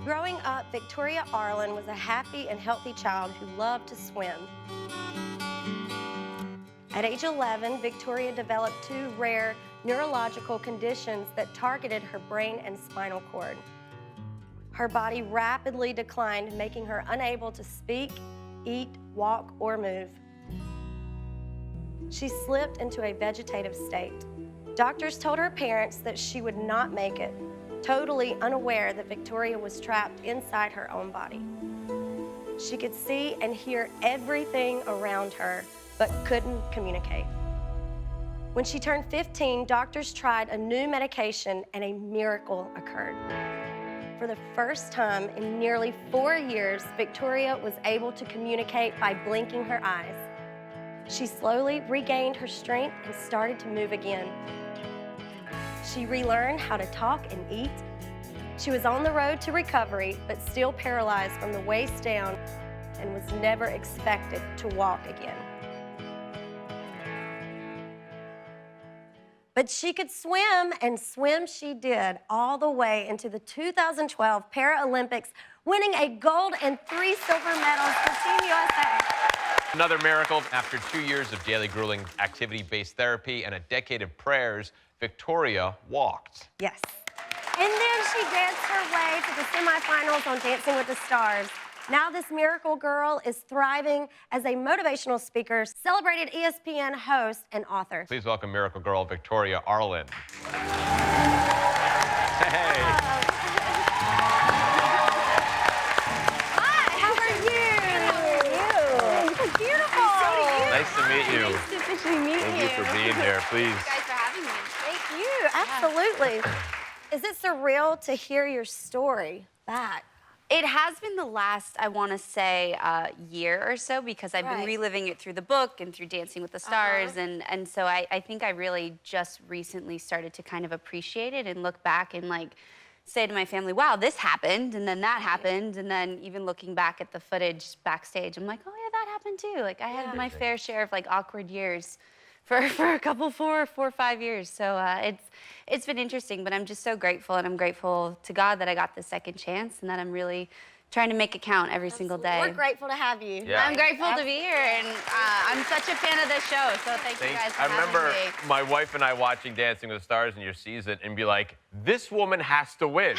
Growing up, Victoria Arlen was a happy and healthy child who loved to swim. At age 11, Victoria developed two rare neurological conditions that targeted her brain and spinal cord. Her body rapidly declined, making her unable to speak, eat, walk, or move. She slipped into a vegetative state. Doctors told her parents that she would not make it, totally unaware that Victoria was trapped inside her own body. She could see and hear everything around her, but couldn't communicate. When she turned 15, doctors tried a new medication and a miracle occurred. For the first time in nearly 4 years, Victoria was able to communicate by blinking her eyes. She slowly regained her strength and started to move again. She relearned how to talk and eat. She was on the road to recovery, but still paralyzed from the waist down and was never expected to walk again. But she could swim, and swim she did all the way into the 2012 Paralympics, winning a gold and 3 silver medals for Team USA. Another miracle. After 2 years of daily grueling activity-based therapy and a decade of prayers, Victoria walked. Yes. And then she danced her way to the semifinals on Dancing with the Stars. Now this miracle girl is thriving as a motivational speaker, celebrated ESPN host, and author. Please welcome miracle girl Victoria Arlen. Hey. Hi, how are you? You look beautiful. Nice to meet you. Nice to officially meet Thank you for being here, please. Thank you guys for having me. Thank you, absolutely. Is it surreal to hear your story back? It has been the last, I want to say, year or so, because I've been reliving it through the book and through Dancing with the Stars. And so I think I really just recently started to kind of appreciate it and look back and like say to my family, wow, this happened, and then that happened. And then even looking back at the footage backstage, I'm like, oh yeah, that happened too. Like I had my fair share of like awkward years for a couple, 4 or 5 years. So it's been interesting, but I'm just so grateful, and I'm grateful to God that I got this second chance and that I'm really trying to make it count every single day. We're grateful to have you. Yeah. I'm grateful to be here, and I'm such a fan of this show, so thank you guys for I remember having me. my wife and I watching Dancing with the Stars in your season and be like, this woman has to win.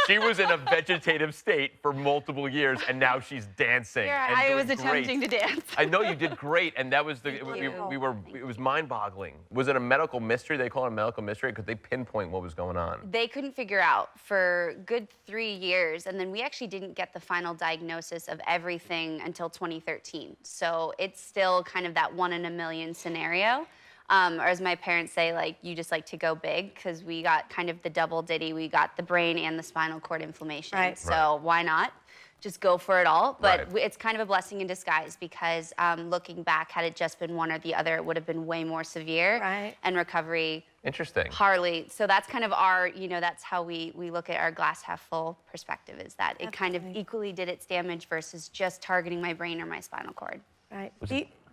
She was in a vegetative state for multiple years, and now she's dancing. Yeah, and I doing was great. attempting to dance. I know you did great, and that was it was mind-boggling. Was it a medical mystery? They call it a medical mystery because they pinpoint what was going on. They couldn't figure out for good 3 years, and then we actually didn't get the final diagnosis of everything until 2013. So it's still kind of that 1 in a million scenario. Or as my parents say, like, you just like to go big, because we got kind of the double ditty. We got the brain and the spinal cord inflammation. Right. So why not? Just go for it all. But Right. it's kind of a blessing in disguise, because looking back, had it just been one or the other, it would have been way more severe. Right. And recovery Interesting. hardly. So that's kind of our, that's how we look at our glass half full perspective, is that it kind of equally did its damage versus just targeting my brain or my spinal cord. Right.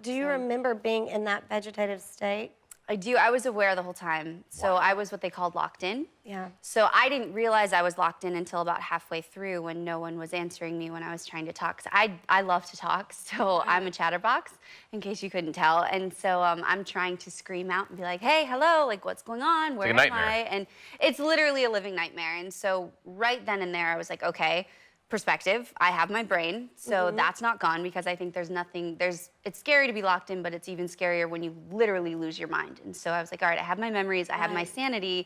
Do you remember being in that vegetative state? I do. I was aware the whole time. So I was what they called locked in. Yeah. So I didn't realize I was locked in until about halfway through, when no one was answering me when I was trying to talk. 'Cause I love to talk, so I'm a chatterbox, in case you couldn't tell. And so I'm trying to scream out and be like, hey, hello, like, what's going on? Where like a am I? nightmare. And it's literally a living nightmare. And so right then and there, I was like, okay, perspective, I have my brain, so that's not gone, because I think it's scary to be locked in, but it's even scarier when you literally lose your mind. And so I was like, all right, I have my memories, I have my sanity.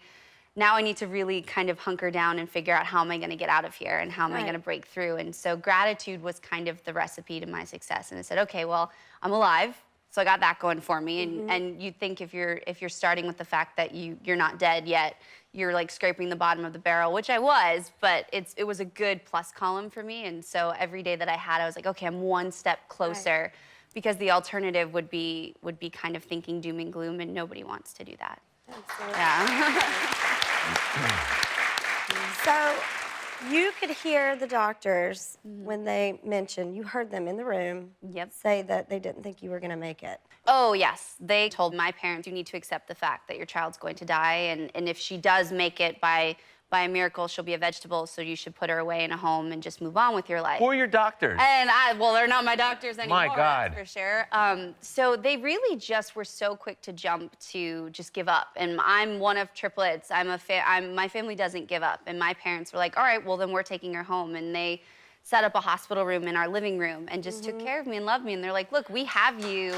Now I need to really kind of hunker down and figure out how am I going to get out of here, and how am I going to break through. And so gratitude was kind of the recipe to my success. And I said, okay, well, I'm alive. So I got that going for me. And you'd think if you're starting with the fact that you're not dead yet, you're like scraping the bottom of the barrel, which I was, but it was a good plus column for me. And so every day that I had, I was like, okay, I'm one step closer, because the alternative would be kind of thinking doom and gloom, and nobody wants to do that. Absolutely. Yeah. So you could hear the doctors when they mentioned, you heard them in the room say that they didn't think you were going to make it. Oh, yes. They told my parents, you need to accept the fact that your child's going to die, and if she does make it by by a miracle, she'll be a vegetable, so you should put her away in a home and just move on with your life. Who are your doctors? And well, they're not my doctors anymore. My God. That's for sure. So they really just were so quick to jump to just give up. And I'm one of triplets. My family doesn't give up. And my parents were like, all right, well, then we're taking her home. And they set up a hospital room in our living room and just took care of me and loved me. And they're like, look, we have you.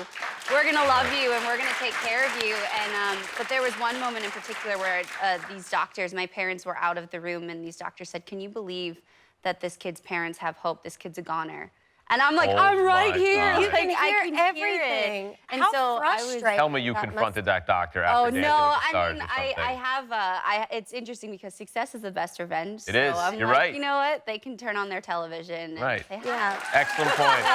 We're gonna love you and we're gonna take care of you. And but there was one moment in particular where these doctors, my parents were out of the room, and these doctors said, can you believe that this kid's parents have hope? This kid's a goner. And I'm like, Oh I'm right my here. God. You Like, can I hear can everything. Hear it. And How so frustrating. Tell me you that confronted must that doctor Oh after Dancing no! with the Stars I mean, or something. I have. It's interesting because success is the best revenge. It is. I'm You're like, right. You know what? They can turn on their television and Right. say hi. Yeah. Excellent point.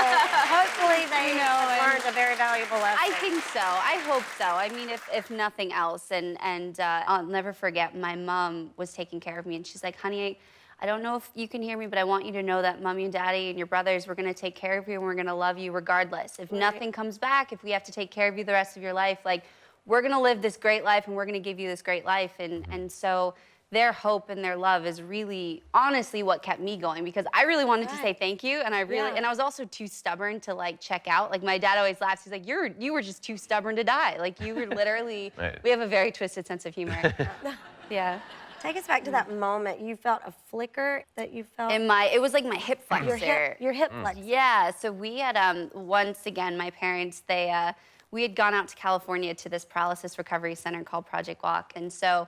Hopefully they You know, have and learned a very valuable lesson. I think so. I hope so. I mean, if nothing else, and I'll never forget. My mom was taking care of me, and she's like, "Honey, I don't know if you can hear me, but I want you to know that Mommy and Daddy and your brothers, we're gonna take care of you, and we're gonna love you regardless. If nothing comes back, if we have to take care of you the rest of your life, like we're gonna live this great life, and we're gonna give you this great life." And so their hope and their love is really honestly what kept me going, because I really wanted to say thank you, and I was also too stubborn to like check out. Like my dad always laughs. He's like, you were just too stubborn to die. Like you were literally. Right. We have a very twisted sense of humor. Yeah. Take us back to that moment. You felt a flicker that you felt. It was like my hip flexor. your hip flexor. Yeah, so we had once again, my parents, we had gone out to California to this paralysis recovery center called Project Walk, and so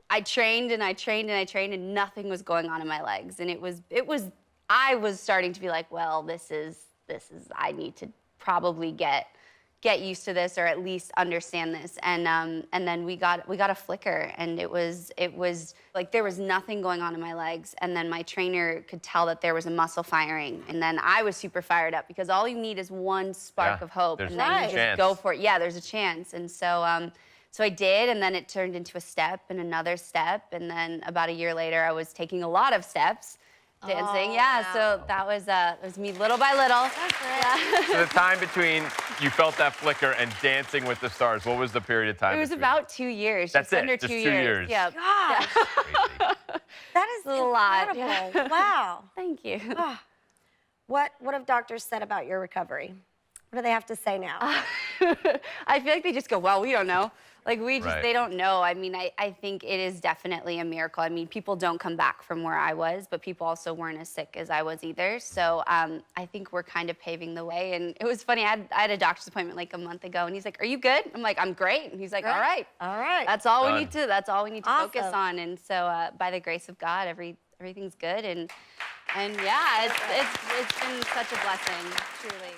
I trained and I trained and I trained, and nothing was going on in my legs, and I was starting to be like, well, this is I need to probably get used to this, or at least understand this. And then we got a flicker, and it was like there was nothing going on in my legs, and then my trainer could tell that there was a muscle firing, and then I was super fired up, because all you need is one spark Yeah, of hope, there's and then a you just chance. go for it. Yeah, there's a chance. And so so I did, and then it turned into a step and another step, and then about a year later I was taking a lot of steps dancing. So that was me little by little. So the time between you felt that flicker and Dancing with the Stars, what was the period of time? It was between? about 2 years. That's just it, under just 2 2 years. Yeah. Gosh, Crazy. that is a lot, incredible. yeah. Wow. Thank you. What have doctors said about your recovery? What do they have to say now? I feel like they just go, well, we don't know. Like Right. they don't know. I mean, I think it is definitely a miracle. I mean, people don't come back from where I was, but people also weren't as sick as I was either. So I think we're kind of paving the way. And it was funny, I had a doctor's appointment like a month ago, and he's like, are you good? I'm like, I'm great. And he's like, all right. All right. That's all we Done. need to, focus Awesome. on. And so by the grace of God, everything's good. And yeah, it's been such a blessing, truly.